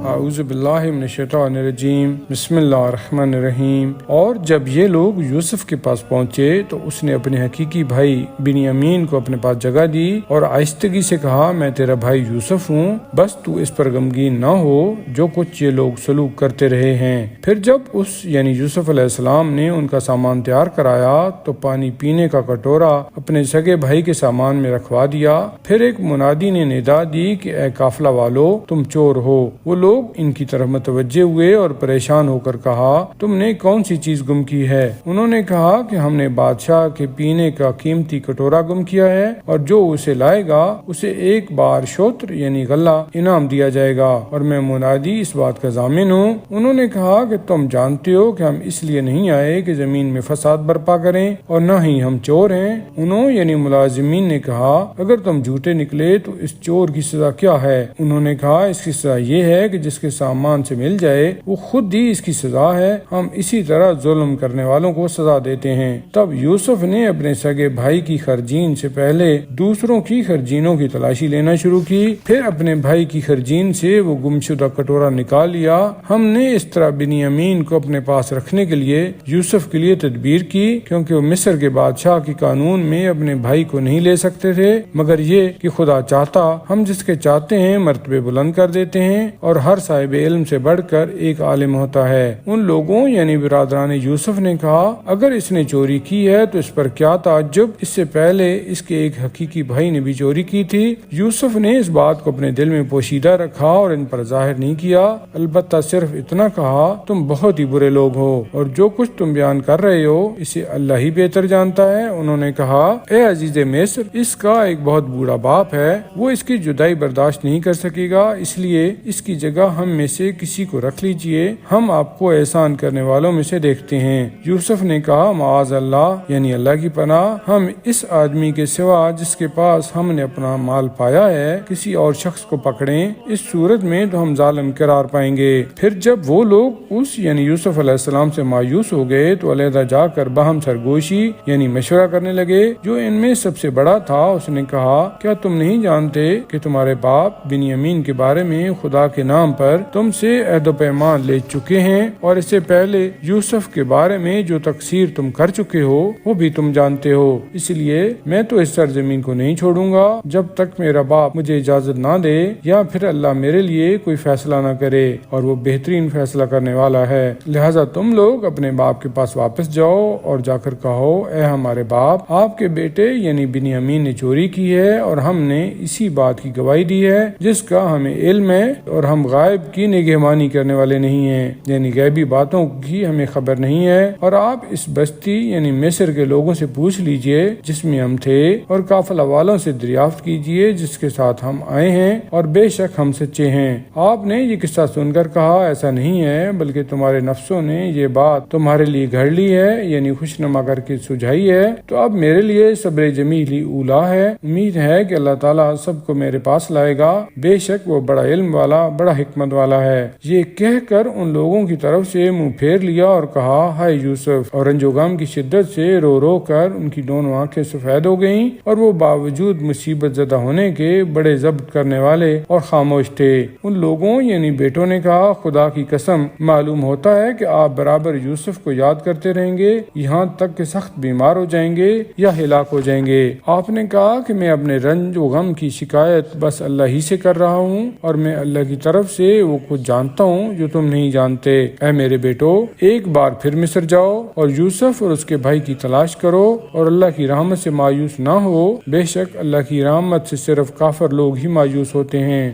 اعوذ باللہ من الشیطان الرجیم، بسم اللہ الرحمن الرحیم۔ اور جب یہ لوگ یوسف کے پاس پہنچے تو اس نے اپنے حقیقی بھائی بنیامین کو اپنے پاس جگہ دی اور آہستگی سے کہا، میں تیرا بھائی یوسف ہوں، بس تو اس پر غمگین نہ ہو جو کچھ یہ لوگ سلوک کرتے رہے ہیں۔ پھر جب یعنی یوسف علیہ السلام نے ان کا سامان تیار کرایا تو پانی پینے کا کٹورا اپنے سگے بھائی کے سامان میں رکھوا دیا۔ پھر ایک منادی نے ندا دی کہ اے قافلہ والو، تم چور ہو۔ وہ لوگ ان کی طرف متوجہ ہوئے اور پریشان ہو کر کہا، تم نے کون سی چیز گم کی ہے؟ انہوں نے کہا کہ ہم نے بادشاہ کے پینے کا قیمتی کٹورا گم کیا ہے، اور جو اسے لائے گا اسے ایک بار شوتر یعنی غلہ انعام دیا جائے گا، اور میں منادی اس بات کا ضامن ہوں۔ انہوں نے کہا کہ تم جانتے ہو کہ ہم اس لیے نہیں آئے کہ زمین میں فساد برپا کریں، اور نہ ہی ہم چور ہیں۔ انہوں یعنی ملازمین نے کہا، اگر تم جھوٹے نکلے تو اس چور کی سزا کیا ہے؟ انہوں نے کہا، اس کی سزا یہ ہے کہ جس کے سامان سے مل جائے وہ خود ہی اس کی سزا ہے، ہم اسی طرح ظلم کرنے والوں کو سزا دیتے ہیں۔ تب یوسف نے اپنے سگے بھائی کی خرجین سے پہلے دوسروں کی خرجینوں کی تلاشی لینا شروع کی، پھر اپنے بھائی کی خرجین سے وہ گمشدہ کٹورا نکال لیا۔ ہم نے اس طرح بنیامین کو اپنے پاس رکھنے کے لیے یوسف کے لیے تدبیر کی، کیونکہ وہ مصر کے بادشاہ کے قانون میں اپنے بھائی کو نہیں لے سکتے تھے، مگر یہ کہ خدا چاہتا ہم جس کے چاہتے ہیں مرتبے بلند کر دیتے ہیں، اور ہر صاحب علم سے بڑھ کر ایک عالم ہوتا ہے۔ ان لوگوں یعنی برادران یوسف نے کہا، اگر اس نے چوری کی ہے تو اس پر کیا تعجب، اس سے پہلے اس کے ایک حقیقی بھائی نے بھی چوری کی تھی۔ یوسف نے اس بات کو اپنے دل میں پوشیدہ رکھا اور ان پر ظاہر نہیں کیا، البتہ صرف اتنا کہا، تم بہت ہی برے لوگ ہو، اور جو کچھ تم بیان کر رہے ہو اسے اللہ ہی بہتر جانتا ہے۔ انہوں نے کہا، اے عزیز مصر، اس کا ایک بہت بوڑھا باپ ہے، وہ اس کی جدائی برداشت نہیں کر سکے گا، اس لیے اس کی جگہ ہم میں سے کسی کو رکھ لیجئے، ہم آپ کو احسان کرنے والوں میں سے دیکھتے ہیں۔ یوسف نے کہا، معاذ اللہ، یعنی اللہ کی پناہ، ہم اس آدمی کے سوا جس کے پاس ہم نے اپنا مال پایا ہے کسی اور شخص کو پکڑیں، اس صورت میں تو ہم ظالم قرار پائیں گے۔ پھر جب وہ لوگ یعنی یوسف علیہ السلام سے مایوس ہو گئے تو علیحدہ جا کر باہم سرگوشی یعنی مشورہ کرنے لگے۔ جو ان میں سب سے بڑا تھا اس نے کہا، کیا تم نہیں جانتے کہ تمہارے باپ بنیامین کے بارے میں خدا کے نام پر تم سے عہد و پیمان لے چکے ہیں، اور اس سے پہلے یوسف کے بارے میں جو تقصیر تم کر چکے ہو وہ بھی تم جانتے ہو، اس لیے میں تو اس سرزمین کو نہیں چھوڑوں گا جب تک میرا باپ مجھے اجازت نہ دے، یا پھر اللہ میرے لیے کوئی فیصلہ نہ کرے، اور وہ بہترین فیصلہ کرنے والا ہے۔ لہٰذا تم لوگ اپنے باپ کے پاس واپس جاؤ اور جا کر کہو، اے ہمارے باپ، آپ کے بیٹے یعنی بنیامین نے چوری کی ہے، اور ہم نے اسی بات کی گواہی دی ہے جس کا ہمیں علم ہے، اور ہم غائب کی نگہبانی کرنے والے نہیں ہیں، یعنی غیبی باتوں کی ہمیں خبر نہیں ہے، اور آپ اس بستی یعنی مصر کے لوگوں سے پوچھ لیجئے جس میں ہم تھے، اور قافلہ والوں سے دریافت کیجئے جس کے ساتھ ہم آئے ہیں، اور بے شک ہم سچے ہیں۔ آپ نے یہ قصہ سن کر کہا، ایسا نہیں ہے، بلکہ تمہارے نفسوں نے یہ بات تمہارے لیے گھڑ لی ہے، یعنی خوشنما کر کے سجھائی ہے، تو اب میرے لیے صبر جمیل ہی اولا ہے۔ امید ہے کہ اللہ تعالیٰ سب کو میرے پاس لائے گا، بے شک وہ بڑا علم والا، بڑا حکمت والا ہے۔ یہ کہہ کر ان لوگوں کی طرف سے منہ پھیر لیا اور کہا، ہائے یوسف، اور رنج و غم کی شدت سے رو رو کر ان کی دونوں آنکھیں سفید ہو گئیں، اور وہ باوجود مصیبت زدہ ہونے کے بڑے ضبط کرنے والے اور خاموش تھے۔ ان لوگوں یعنی بیٹوں نے کہا، خدا کی قسم، معلوم ہوتا ہے کہ آپ برابر یوسف کو یاد کرتے رہیں گے یہاں تک کہ سخت بیمار ہو جائیں گے یا ہلاک ہو جائیں گے۔ آپ نے کہا کہ میں اپنے رنج و غم کی شکایت بس اللہ ہی سے کر رہا ہوں، اور میں اللہ کی طرف سے وہ کچھ جانتا ہوں جو تم نہیں جانتے۔ اے میرے بیٹو، ایک بار پھر مصر جاؤ اور یوسف اور اس کے بھائی کی تلاش کرو، اور اللہ کی رحمت سے مایوس نہ ہو، بے شک اللہ کی رحمت سے صرف کافر لوگ ہی مایوس ہوتے ہیں۔